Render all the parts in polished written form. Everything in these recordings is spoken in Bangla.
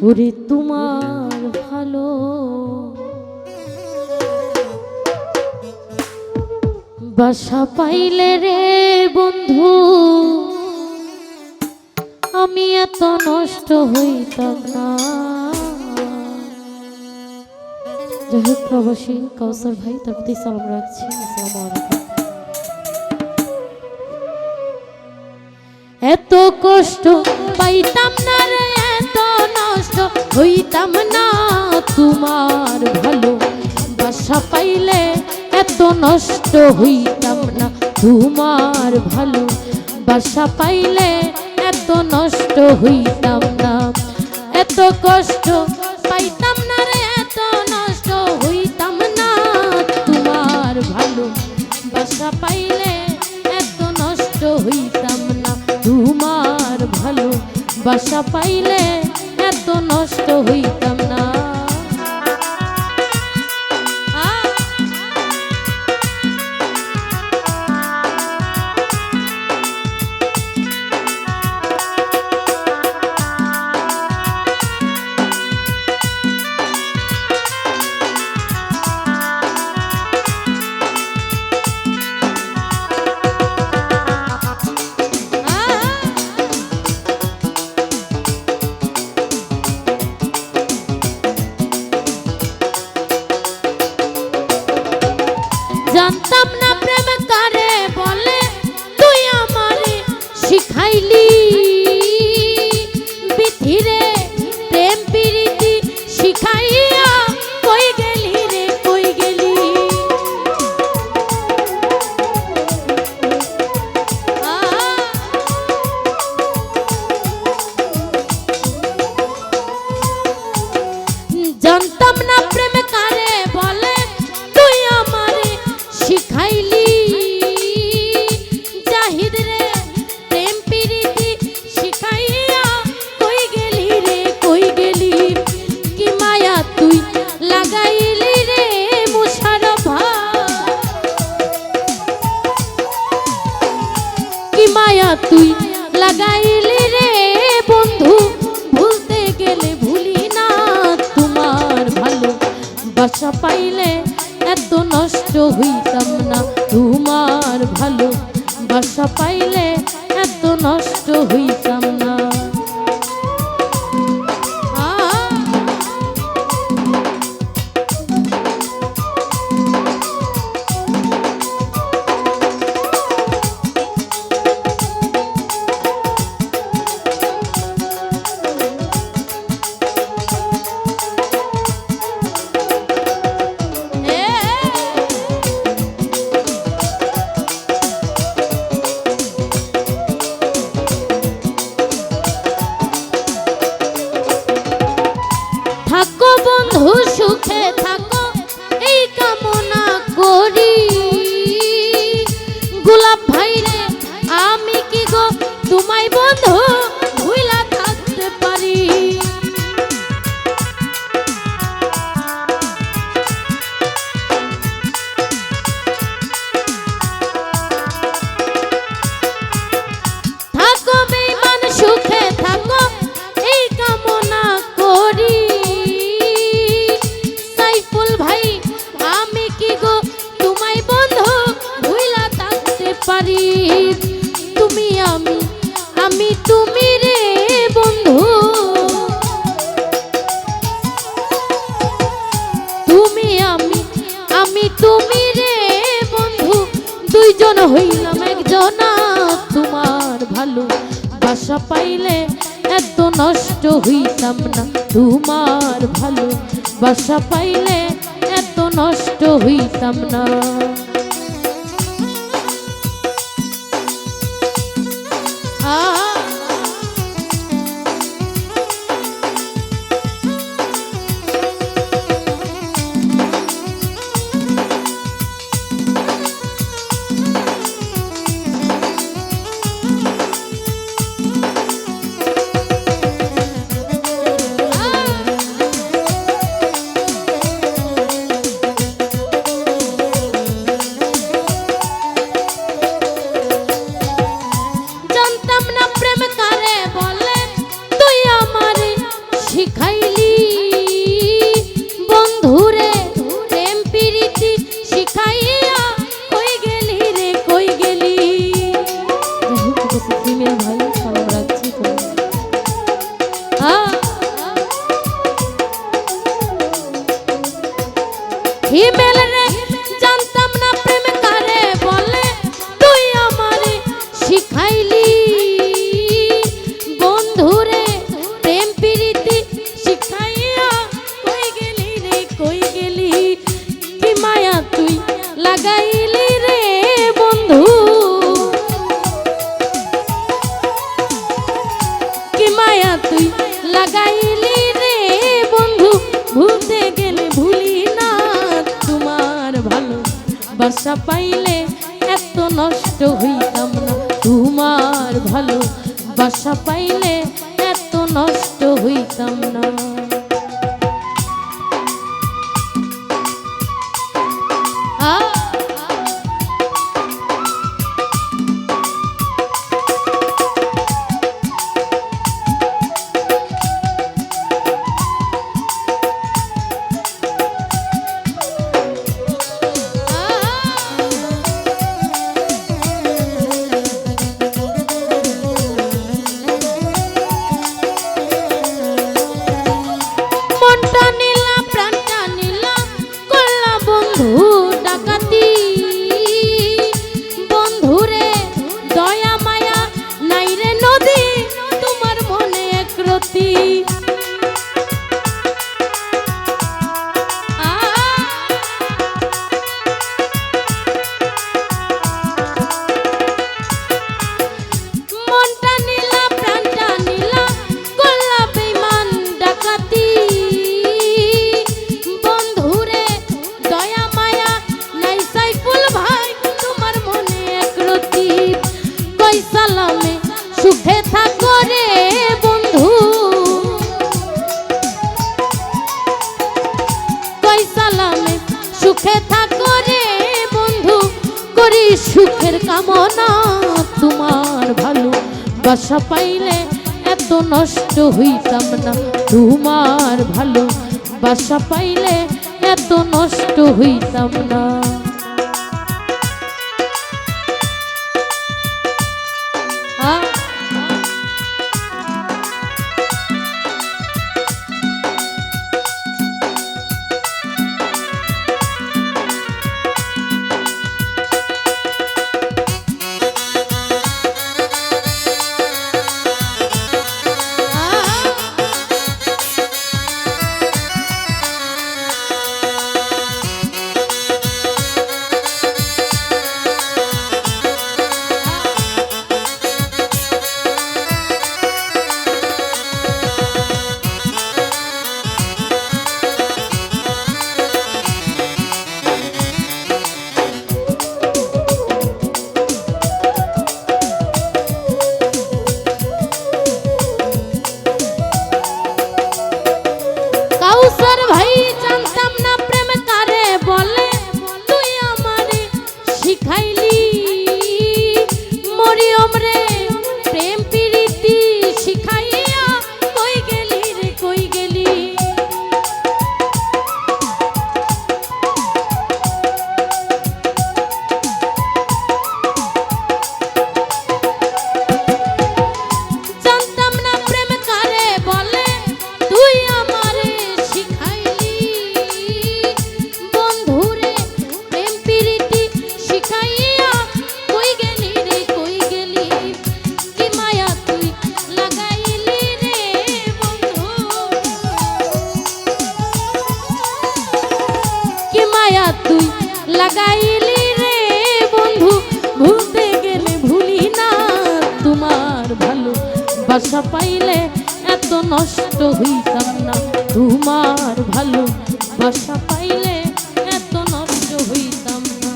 ওরে তোমার ভালো বাসা পাইলে রে বন্ধু আমি এত নষ্ট হইতাম না। যাই হোক, প্রবাসী কাউসার ভাই তার প্রতি সালাম রাখছি। আসসালামু আলাইকুম। এত কষ্ট পাইতাম না রে, এত নষ্ট হইতাম না, তোমার ভালো বাসা পাইলে এত নষ্ট হইতাম না, তোমার ভালো বাসা পাইলে এত নষ্ট হইতাম না। এত কষ্ট পাইতাম না রে, এত নষ্ট হইতাম না, তোমার ভালো বাসা পাইলে এত নষ্ট হইতাম না, তোমার ভালো বাসা পাইলে এত নষ্ট হইতাম না। জানতাম না প্রেম কারে বলে, তুই আমারে শিখাইলি বিধিরে, প্রেম প্রীতি শিখাইয়া কই গেলি রে, কই গেলি। জানতাম না প্রেম কারে বলে, তুই আমারে শিখাইলি জাহিদ রে, প্রেম প্রীতি শিখাইয়া কই গেলি রে, কই গেলি। কি মায়া তুই লাগাইলি রে মুশারফ ভাই, কি মায়া তুই লাগাইলি রে বন্ধু, ভুলতে গেলে ভুলি না, তোমার ভালো বাসা পাইলে এত নষ্ট হইতাম না, তোমার ভালো বাসা পাইলে এত নষ্ট হইতাম না। থাকো বন্ধু সুখে থাকো এই কামনা করি, গোলাপ ভাই রে আমি কি গো তোমায় বন্ধু ভুইলা থাকতে পারি। থাকো বেঈমান সুখে থাকো এই কামনা করি, ভাই আমি কি গো তোমায় বন্ধু ভুইলা থাকতে পারি। তুমি আমি আমি তুমি রে বন্ধু, তুমি আমি আমি তুমি রে বন্ধু, দুইজন হইলাম একজনা, তোমার ভালো বাসা পাইলে এত নষ্ট হইতাম না, তোমার ভালো বাসা পাইলে এত নষ্ট হইতাম না। মায়া তুই লাগাইলি রে বন্ধু ভুলতে গেলে ভুলি না তোমার ভালো বাসা পাইলে এত নষ্ট হইতাম না তোমার ভালো বাসা পাইলে এত নষ্ট হইতাম না সুখে থাকো রে বন্ধু কই সালামে সুখে থাকো রে বন্ধু করি সুখের কামনা তোমার ভালো বাসা পাইলে এত নষ্ট হইতাম না তোমার ভালো বাসা পাইলে এত নষ্ট হইতাম না তুই লাগাইলি রে বন্ধু ভুলতে গেলে ভুলি না তোমার ভালো বাসা পাইলে এত নষ্ট হইতাম না তোমার ভালো বাসা পাইলে এত নষ্ট হইতাম না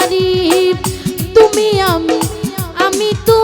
পারি। তুমি আমি, আমি তুমি